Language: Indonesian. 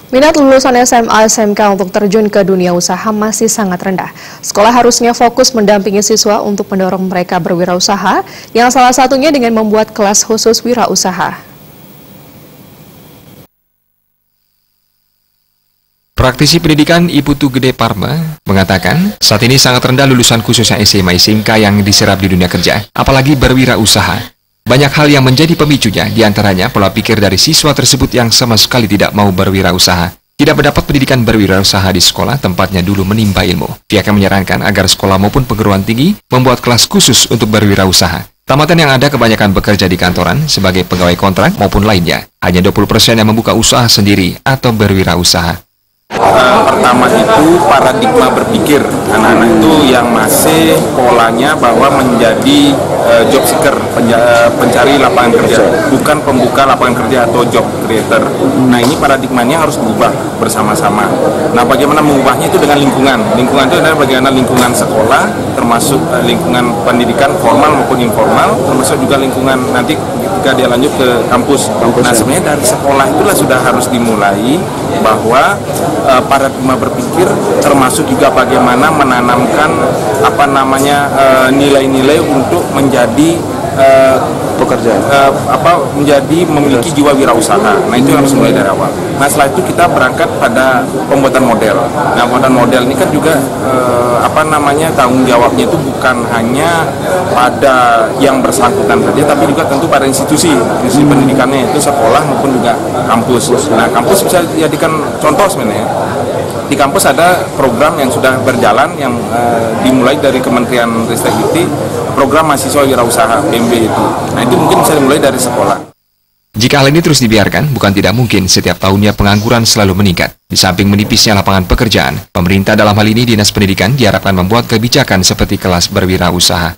Minat lulusan SMA SMK untuk terjun ke dunia usaha masih sangat rendah. Sekolah harusnya fokus mendampingi siswa untuk mendorong mereka berwirausaha, yang salah satunya dengan membuat kelas khusus wirausaha. Praktisi pendidikan Iputu Gede Parma mengatakan, saat ini sangat rendah lulusan khususnya SMA SMK yang diserap di dunia kerja, apalagi berwirausaha. Banyak hal yang menjadi pemicunya, diantaranya pola pikir dari siswa tersebut yang sama sekali tidak mau berwirausaha. Tidak mendapat pendidikan berwirausaha di sekolah, tempatnya dulu menimba ilmu. Pihaknya menyarankan agar sekolah maupun perguruan tinggi membuat kelas khusus untuk berwirausaha. Tamatan yang ada kebanyakan bekerja di kantoran sebagai pegawai kontrak maupun lainnya. Hanya 20% yang membuka usaha sendiri atau berwirausaha. Pertama itu paradigma berpikir anak-anak itu yang masih polanya bahwa menjadi job seeker, pencari lapangan kerja, bukan pembuka lapangan kerja atau job creator. Nah, ini paradigmanya harus berubah bersama-sama. Nah, bagaimana mengubahnya itu dengan lingkungan. Lingkungan itu adalah bagaimana lingkungan sekolah, termasuk lingkungan pendidikan formal maupun informal, termasuk juga lingkungan nanti ketika dia lanjut ke kampus. Nah, sebenarnya dari sekolah itulah sudah harus dimulai bahwa paradigma berpikir, termasuk juga bagaimana menanamkan nilai-nilai untuk menjadi pekerja, menjadi memiliki jiwa wirausaha. Nah, itu harus mulai dari awal. Nah, setelah itu kita berangkat pada pembuatan model. Nah, pembuatan model ini kan juga tanggung jawabnya itu bukan hanya pada yang bersangkutan saja, tapi juga tentu pada institusi pendidikannya, itu sekolah maupun juga kampus. Nah, kampus bisa dijadikan contoh sebenarnya. Di kampus ada program yang sudah berjalan yang dimulai dari Kementerian Ristek-Dikti, program mahasiswa wirausaha PMB itu. Nah, itu mungkin bisa dimulai dari sekolah. Jika hal ini terus dibiarkan, bukan tidak mungkin setiap tahunnya pengangguran selalu meningkat. Di samping menipisnya lapangan pekerjaan, pemerintah dalam hal ini Dinas Pendidikan diharapkan membuat kebijakan seperti kelas berwirausaha.